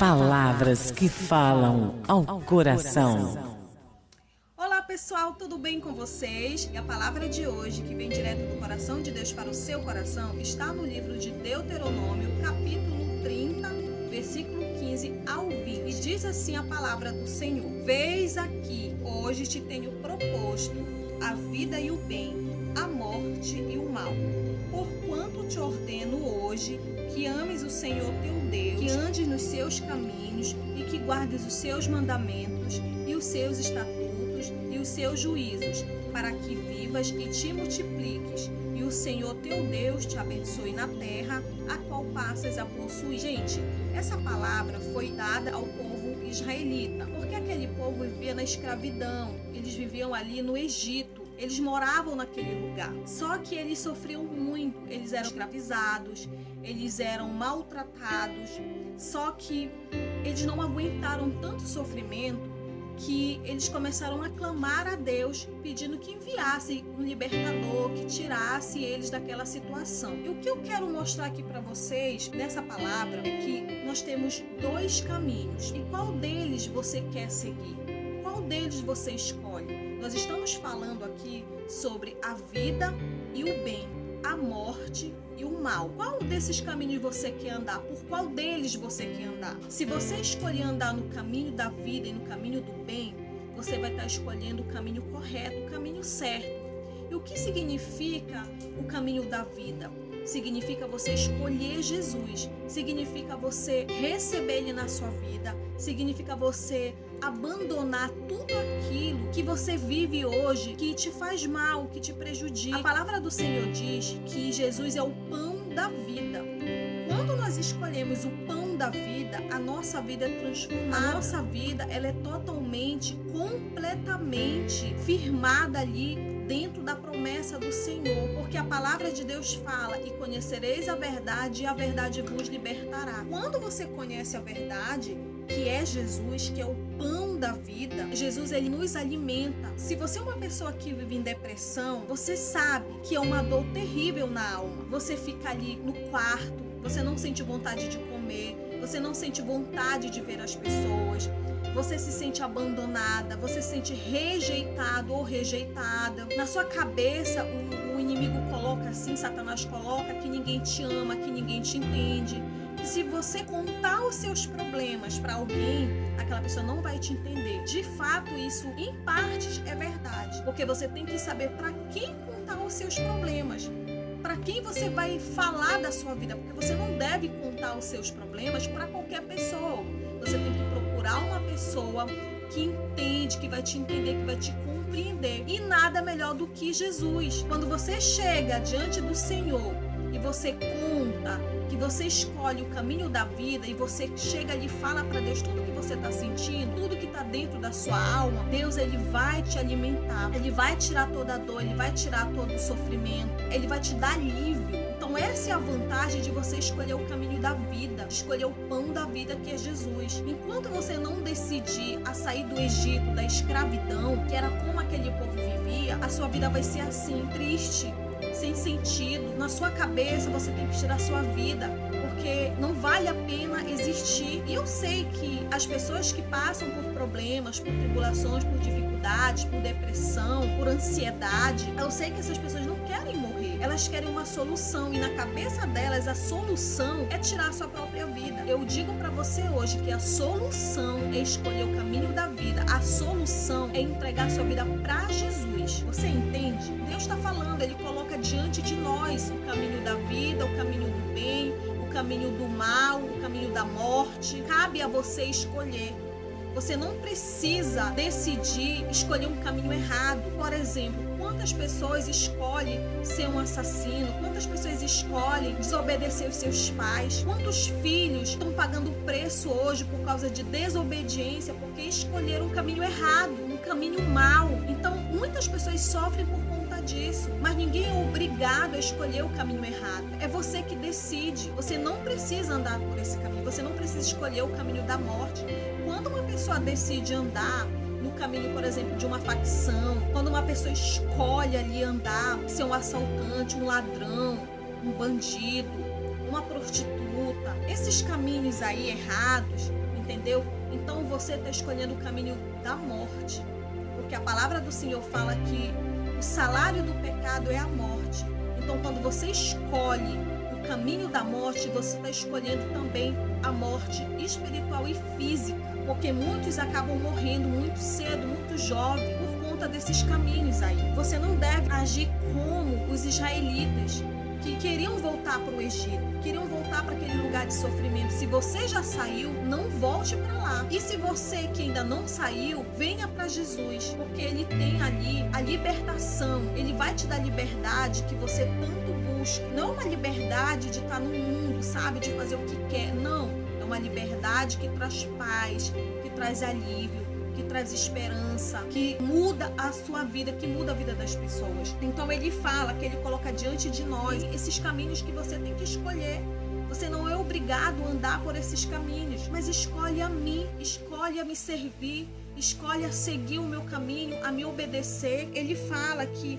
Palavras que falam ao coração. Olá pessoal, tudo bem com vocês? E a palavra de hoje, que vem direto do coração de Deus para o seu coração, está no livro de Deuteronômio, capítulo 30, versículo 15 ao 20. E diz assim a palavra do Senhor: Vês aqui, hoje te tenho proposto a vida e o bem, a morte e o mal. Porquanto te ordeno hoje que ames o Senhor teu Deus, que andes nos seus caminhos e que guardes os seus mandamentos e os seus estatutos e os seus juízos, para que vivas e te multipliques, e o Senhor teu Deus te abençoe na terra, a qual passas a possuir. Gente, essa palavra foi dada ao povo israelita, porque aquele povo vivia na escravidão, eles viviam ali no Egito. Eles moravam naquele lugar, só que eles sofriam muito, eles eram escravizados, eles eram maltratados, só que eles não aguentaram tanto sofrimento que eles começaram a clamar a Deus, pedindo que enviasse um libertador, que tirasse eles daquela situação. E o que eu quero mostrar aqui para vocês nessa palavra é que nós temos dois caminhos, e qual deles você quer seguir? Qual deles você escolhe? Nós estamos falando aqui sobre a vida e o bem, a morte e o mal. Qual desses caminhos você quer andar? Por qual deles você quer andar? Se você escolher andar no caminho da vida e no caminho do bem, você vai estar escolhendo o caminho correto, o caminho certo. E o que significa o caminho da vida? Significa você escolher Jesus, significa você receber Ele na sua vida, significa você abandonar tudo aquilo que você vive hoje, que te faz mal, que te prejudica. A palavra do Senhor diz que Jesus é o pão da vida. Quando nós escolhemos o pão da vida, a nossa vida é transformada. A nossa vida ela é totalmente, completamente firmada ali dentro da promessa do Senhor, porque a palavra de Deus fala: e conhecereis a verdade, e a verdade vos libertará. Quando você conhece a verdade, que é Jesus, que é o pão da vida, Jesus ele nos alimenta. Se você é uma pessoa que vive em depressão, você sabe que é uma dor terrível na alma. Você fica ali no quarto, você não sente vontade de comer, você não sente vontade de ver as pessoas, você se sente abandonada, você se sente rejeitado ou rejeitada. Na sua cabeça, o inimigo coloca assim, Satanás coloca que ninguém te ama, que ninguém te entende. E se você contar os seus problemas para alguém, aquela pessoa não vai te entender. De fato, isso em partes é verdade, porque você tem que saber para quem contar os seus problemas. Para quem você vai falar da sua vida, porque você não deve contar os seus problemas para qualquer pessoa. Você tem que procurar uma pessoa que entende, que vai te entender, que vai te compreender. E nada melhor do que Jesus. Quando você chega diante do Senhor e você conta, que você escolhe o caminho da vida e você chega ali e fala para Deus tudo que você está sentindo, tudo que está dentro da sua alma, Deus ele vai te alimentar, ele vai tirar toda a dor, ele vai tirar todo o sofrimento, ele vai te dar alívio. Então essa é a vantagem de você escolher o caminho da vida, escolher o pão da vida que é Jesus. Enquanto você não decidir a sair do Egito, da escravidão, que era como aquele povo vivia, a sua vida vai ser assim, triste, sem sentido. Na sua cabeça você tem que tirar a sua vida, porque não vale a pena existir. E eu sei que as pessoas que passam por problemas, por tribulações, por dificuldades, por depressão, por ansiedade, eu sei que essas pessoas não querem morrer, elas querem uma solução, e na cabeça delas a solução é tirar a sua própria vida. Eu digo para você hoje que a solução é escolher o caminho da vida, a solução é entregar a sua vida para Jesus. Você entende? Deus está falando, Ele coloca diante de nós o caminho da vida, o caminho do bem, o caminho do mal, o caminho da morte. Cabe a você escolher. Você não precisa decidir escolher um caminho errado. Por exemplo, quantas pessoas escolhem ser um assassino? Quantas pessoas escolhem desobedecer os seus pais? Quantos filhos estão pagando preço hoje por causa de desobediência, porque escolheram um caminho errado, um caminho mau? Então, muitas pessoas sofrem por conta disso, mas ninguém é obrigado a escolher o caminho errado. É você que decide. Você não precisa andar por esse caminho, você não precisa escolher o caminho da morte. Quando uma pessoa decide andar no caminho, por exemplo, de uma facção, quando uma pessoa escolhe ali andar, ser um assaltante, um ladrão, um bandido, uma prostituta, esses caminhos aí errados, entendeu? Então você está escolhendo o caminho da morte, porque a palavra do Senhor fala que o salário do pecado é a morte. Então quando você escolhe o caminho da morte, você está escolhendo também a morte espiritual e física, porque muitos acabam morrendo muito cedo, muito jovem, por conta desses caminhos aí. Você não deve agir como os israelitas, que queriam voltar para o Egito, queriam voltar para aquele lugar de sofrimento. Se você já saiu, não volte para lá. E se você que ainda não saiu, venha para Jesus, porque Ele tem ali a libertação. Ele vai te dar liberdade que você tanto busca. Não uma liberdade de estar no mundo, sabe, de fazer o que quer. Não, é uma liberdade que traz paz, que traz alívio, que traz esperança, que muda a sua vida, que muda a vida das pessoas. Então ele fala que ele coloca diante de nós esses caminhos que você tem que escolher. Você não é obrigado a andar por esses caminhos, mas escolhe a mim, escolhe a me servir, escolhe a seguir o meu caminho, a me obedecer. Ele fala que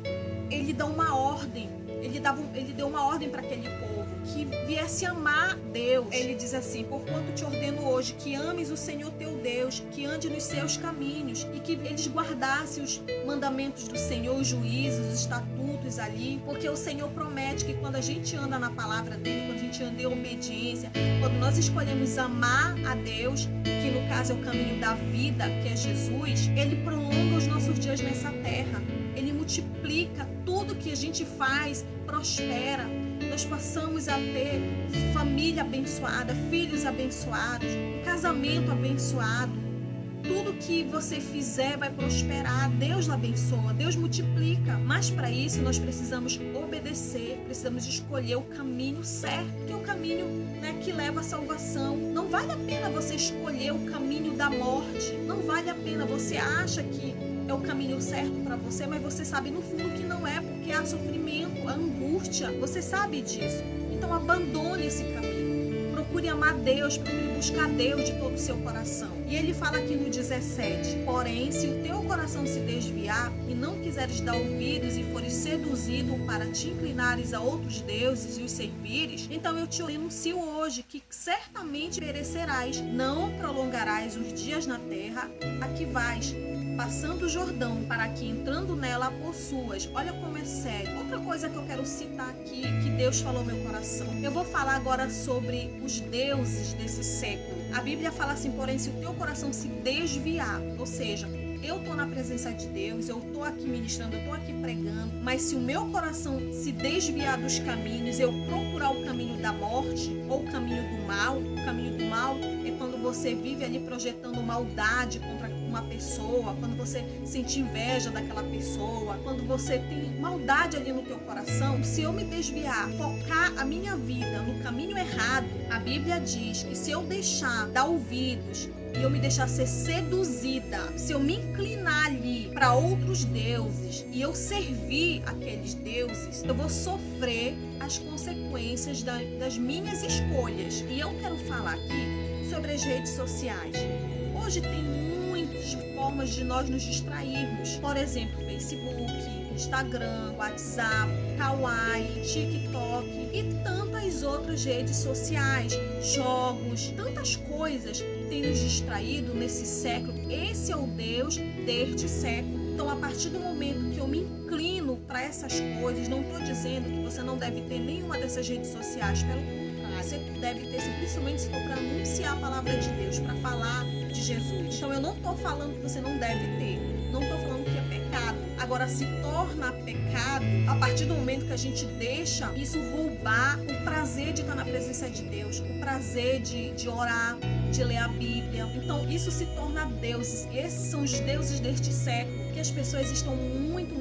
ele dá uma ordem, ele deu uma ordem para aquele povo, que viesse amar Deus. Ele diz assim: porquanto te ordeno hoje que ames o Senhor teu Deus, que ande nos seus caminhos, e que eles guardassem os mandamentos do Senhor, os juízos, os estatutos ali, porque o Senhor promete que quando a gente anda na palavra dele, quando a gente anda em obediência, quando nós escolhemos amar a Deus, que no caso é o caminho da vida, que é Jesus, ele prolonga os nossos dias nessa terra, ele multiplica tudo que a gente faz, prospera. Nós passamos a ter família abençoada, filhos abençoados, um casamento abençoado. Tudo que você fizer vai prosperar. Deus abençoa, Deus multiplica. Mas para isso nós precisamos obedecer, precisamos escolher o caminho certo, que é o caminho, que leva à salvação. Não vale a pena você escolher o caminho da morte. Não vale a pena. Você acha que é o caminho certo para você, mas você sabe no fundo que não é, porque há sofrimento, há angústia. Você sabe disso. Então abandone esse caminho. Procure amar Deus, procure buscar Deus de todo o seu coração. E ele fala aqui no 17: porém, se o teu coração se desviar e não quiseres dar ouvidos e fores seduzido para te inclinares a outros deuses e os servires, então eu te anuncio hoje que certamente perecerás, não prolongarás os dias na terra a que vais, passando o Jordão, para que entrando nela a possuas. Olha como é sério. Outra coisa que eu quero citar aqui, que Deus falou no meu coração. Eu vou falar agora sobre os deuses desse século. A Bíblia fala assim: porém, se o teu coração se desviar, ou seja, eu estou na presença de Deus, eu estou aqui ministrando, eu estou aqui pregando, mas se o meu coração se desviar dos caminhos, eu procurar o caminho da morte ou o caminho do mal. O caminho do mal é quando você vive ali projetando maldade contra uma pessoa, quando você sente inveja daquela pessoa, quando você tem maldade ali no teu coração. Se eu me desviar, focar a minha vida no caminho errado, a Bíblia diz que se eu deixar dar ouvidos e eu me deixar ser seduzida, se eu me inclinar ali para outros deuses e eu servir aqueles deuses, eu vou sofrer as consequências das minhas escolhas. E eu quero falar aqui sobre as redes sociais. Hoje tem muitas formas de nós nos distrairmos. Por exemplo, Facebook, Instagram, WhatsApp, Kawaii, TikTok e tantas outras redes sociais, jogos, tantas coisas que têm nos distraído nesse século. Esse é o Deus deste século. Então, a partir do momento que eu me inclino para essas coisas, não estou dizendo que você não deve ter nenhuma dessas redes sociais, pelo contrário, você deve ter, principalmente se for para anunciar a palavra de Deus, para falar de Jesus. Então, eu não estou falando que você não deve ter, não estou falando que é pecado. Agora, se torna pecado a partir do momento que a gente deixa isso roubar o prazer de estar na presença de Deus, o prazer de orar, de ler a Bíblia. Então, isso se torna deuses. E esses são os deuses deste século, que as pessoas estão muito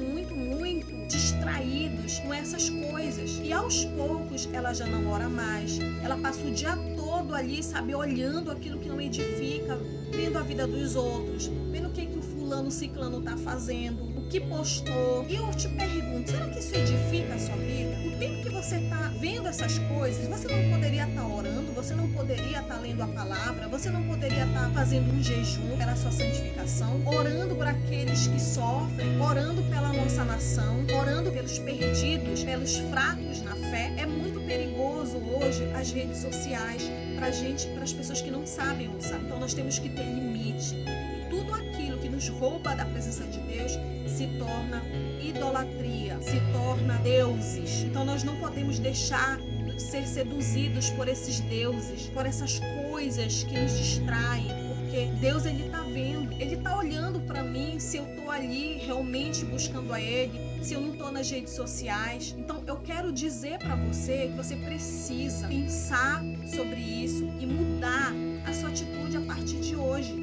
distraídos com essas coisas. E aos poucos, ela já não ora mais. Ela passa o dia todo ali, sabe, olhando aquilo que não edifica, vendo a vida dos outros, vendo o que o fulano, ciclano tá fazendo, o que postou. E eu te pergunto, será que isso edifica a sua vida? O tempo que você tá vendo essas coisas, você não poderia estar orando, você não poderia estar lendo a palavra, você não poderia estar fazendo um jejum para a sua santificação, orando por aqueles que sofrem, orando pela nossa nação, orando pelos perdidos, pelos fracos na fé. É muito perigoso uso hoje as redes sociais para as pessoas que não sabem usar. Então nós temos que ter limite. E tudo aquilo que nos rouba da presença de Deus se torna idolatria, se torna deuses. Então nós não podemos deixar ser seduzidos por esses deuses, por essas coisas que nos distraem, porque Deus, Ele está vendo, Ele está olhando para mim se eu estou ali realmente buscando a Ele, se eu não estou nas redes sociais. Então eu quero dizer para você que você precisa pensar sobre isso e mudar a sua atitude a partir de hoje.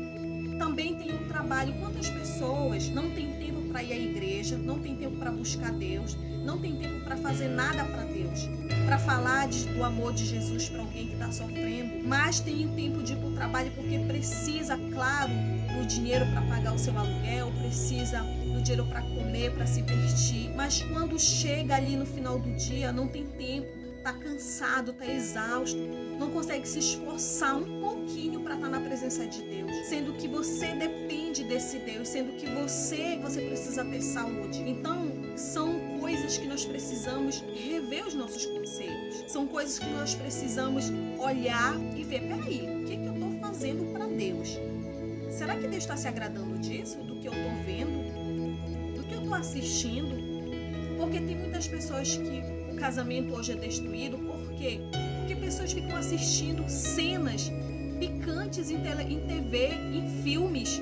Também tem um trabalho. Quantas pessoas não têm tempo para ir à igreja, não tem tempo para buscar Deus, não tem tempo para fazer nada para Deus, para falar do amor de Jesus para alguém que está sofrendo, mas tem tempo de ir para o trabalho porque precisa, claro, do dinheiro para pagar o seu aluguel, precisa do dinheiro para comer, para se vestir, mas quando chega ali no final do dia não tem tempo, está cansado, está exausto, não consegue se esforçar um pouquinho para estar na presença de Deus, sendo que você depende desse Deus, sendo que você precisa ter saúde. Então, são coisas que nós precisamos rever os nossos conceitos, são coisas que nós precisamos olhar e ver, peraí, o que eu estou fazendo para Deus? Será que Deus está se agradando disso, do que eu estou vendo, do que eu estou assistindo? Porque tem muitas pessoas que o casamento hoje é destruído, por quê? Porque pessoas ficam assistindo cenas picantes em TV, em filmes,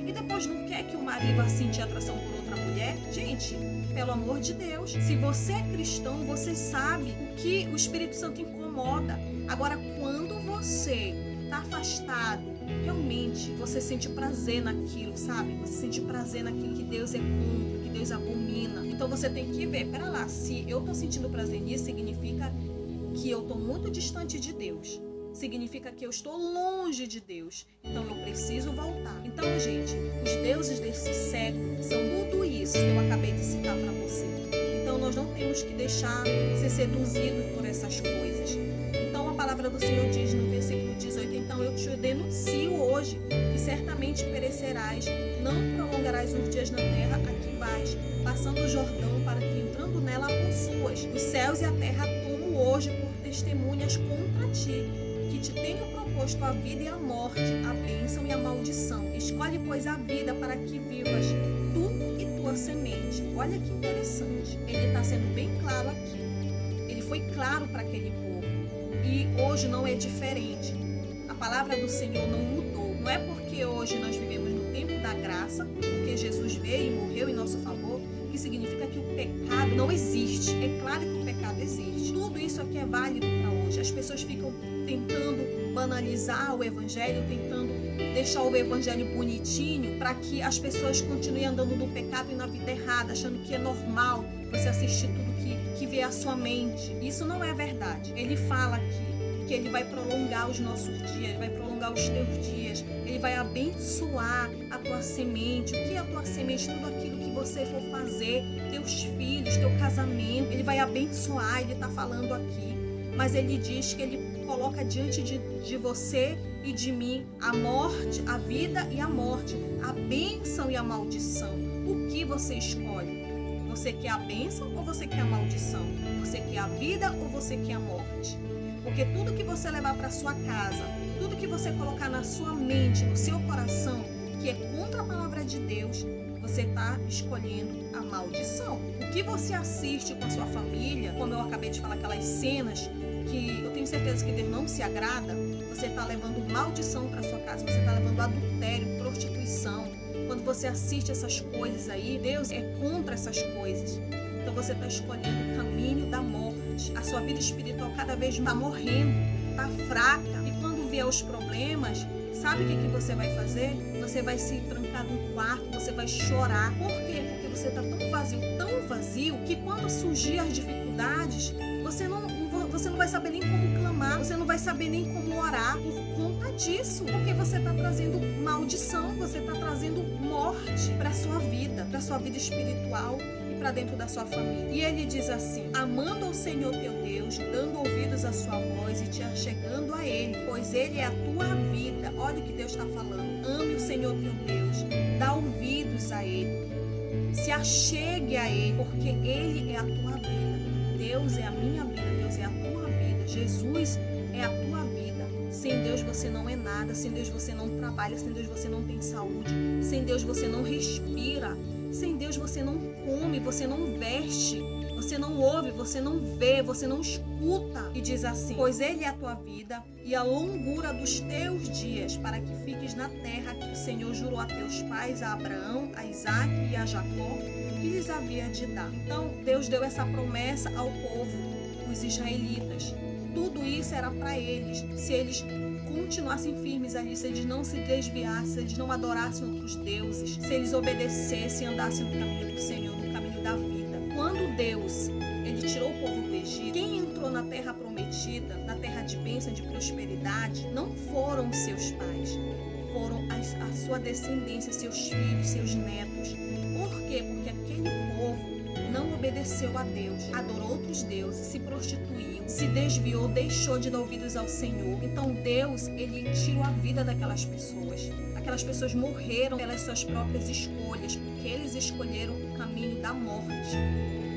e depois não quer que o marido vá sentir atração por outra mulher. Gente, pelo amor de Deus, se você é cristão, você sabe o que o Espírito Santo incomoda. Agora, quando você está afastado, realmente você sente prazer naquilo, sabe? Você sente prazer naquilo que Deus é contra, que Deus abomina. Então você tem que ver, pera lá, se eu estou sentindo prazer nisso, significa que eu estou muito distante de Deus. Significa que eu estou longe de Deus. Então eu preciso voltar. Então, gente, os deuses desse século são tudo isso que eu acabei de citar para você. Então nós não temos que deixar ser seduzidos por essas coisas. Então a palavra do Senhor diz no versículo 18: então eu te denuncio hoje que certamente perecerás, não prolongarás os dias na terra a que vais, passando o Jordão, para que entrando nela a possuas. Os céus e a terra tomo hoje por testemunhas contra ti, que te tenho proposto a vida e a morte, a bênção e a maldição. Escolhe, pois, a vida para que vivas, tu e tua semente. Olha que interessante. Ele está sendo bem claro aqui. Ele foi claro para aquele povo. E hoje não é diferente. A palavra do Senhor não mudou. Não é porque hoje nós vivemos no tempo da graça, porque Jesus veio e morreu em nosso favor, que significa que o pecado não existe. É claro que o pecado existe. Tudo isso aqui é válido para hoje. As pessoas ficam tentando banalizar o evangelho, tentando deixar o evangelho bonitinho para que as pessoas continuem andando no pecado e na vida errada, achando que é normal você assistir tudo que vê a sua mente. Isso não é verdade. Ele fala aqui que ele vai prolongar os nossos dias, ele vai prolongar os teus dias, ele vai abençoar a tua semente. O que é a tua semente? Tudo aquilo que você for fazer, teus filhos, teu casamento, ele vai abençoar. Ele está falando aqui, mas ele diz que ele coloca diante de você e de mim a morte, a vida e a morte, a bênção e a maldição. O que você escolhe? Você quer a bênção ou você quer a maldição? Você quer a vida ou você quer a morte? Porque tudo que você levar para sua casa, tudo que você colocar na sua mente, no seu coração, que é contra a palavra de Deus, você está escolhendo a maldição. O que você assiste com a sua família, como eu acabei de falar, aquelas cenas que eu tenho certeza que Deus não se agrada, você está levando maldição para sua casa, você está levando adultério, prostituição. Quando você assiste essas coisas aí, Deus é contra essas coisas. Então você está escolhendo o caminho da morte. A sua vida espiritual cada vez está morrendo, está fraca. E quando vier os problemas, sabe o que você vai fazer? Você vai se trancar num quarto, você vai chorar. Por quê? Porque você está tão vazio, que quando surgir as dificuldades, você não vai saber nem como clamar, você não vai saber nem como orar por conta disso, porque você está trazendo maldição, você está trazendo morte para a sua vida espiritual e para dentro da sua família. E ele diz assim: amando ao Senhor teu Deus, dando ouvidos à sua voz e te achegando a ele, pois ele é a tua vida. Olha o que Deus está falando. Ame o Senhor teu Deus, dá ouvidos a ele, se achegue a ele, porque ele é a tua vida. Deus é a minha vida, Deus é a tua vida, Jesus é a tua vida. Sem Deus você não é nada, sem Deus você não trabalha, sem Deus você não tem saúde, sem Deus você não respira, sem Deus você não come, você não veste, você não ouve, você não vê, você não escuta. E diz assim: pois Ele é a tua vida e a longura dos teus dias, para que fiques na terra que o Senhor jurou a teus pais, a Abraão, a Isaque e a Jacó, que lhes havia de dar. Então Deus deu essa promessa ao povo, os israelitas. Tudo isso era para eles, se eles continuassem firmes ali, se eles não se desviassem, se eles não adorassem outros deuses, se eles obedecessem, andassem no caminho do Senhor, no caminho da vida. Quando Deus, Ele tirou o povo do Egito, quem entrou na terra prometida, na terra de bênção, de prosperidade, não foram os seus pais, foram a sua descendência, seus filhos, seus netos. Por quê? Porque aquele povo não obedeceu a Deus, adorou outros deuses, se prostituiu, se desviou, deixou de dar ouvidos ao Senhor. Então Deus, Ele tirou a vida daquelas pessoas. Aquelas pessoas morreram pelas suas próprias escolhas, porque eles escolheram o caminho da morte.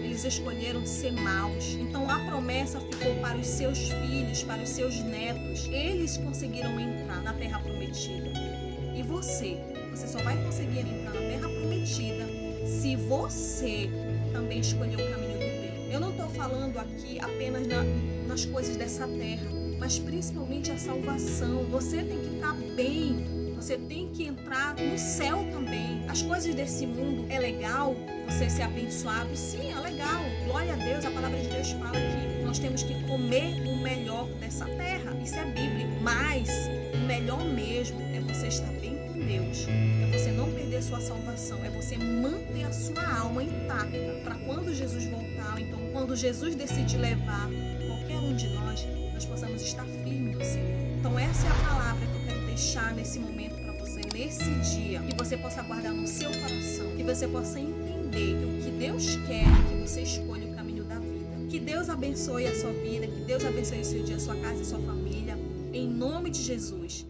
Eles escolheram ser maus. Então a promessa ficou para os seus filhos, para os seus netos. Eles conseguiram entrar na terra prometida. E você só vai conseguir entrar na terra prometida se você também escolher o caminho do bem. Eu não estou falando aqui apenas nas coisas dessa terra, mas principalmente a salvação. Você tem que estar bem, você tem que entrar no céu também. As coisas desse mundo é legal, você ser abençoado, sim, é legal. Glória a Deus, a palavra de Deus fala que nós temos que comer o melhor dessa terra, isso é bíblico. Mas o melhor mesmo é você estar bem com Deus, é você não perder sua salvação, é você manter a sua alma intacta, para quando Jesus voltar, então quando Jesus decidir levar qualquer um de nós possamos estar firmes no Senhor. Então essa é a palavra que eu quero deixar nesse momento para você, nesse dia, que você possa guardar no seu coração, que você possa entender que o que Deus quer é que você escolha o caminho da vida. Que Deus abençoe a sua vida, que Deus abençoe o seu dia, a sua casa e a sua família, em nome de Jesus.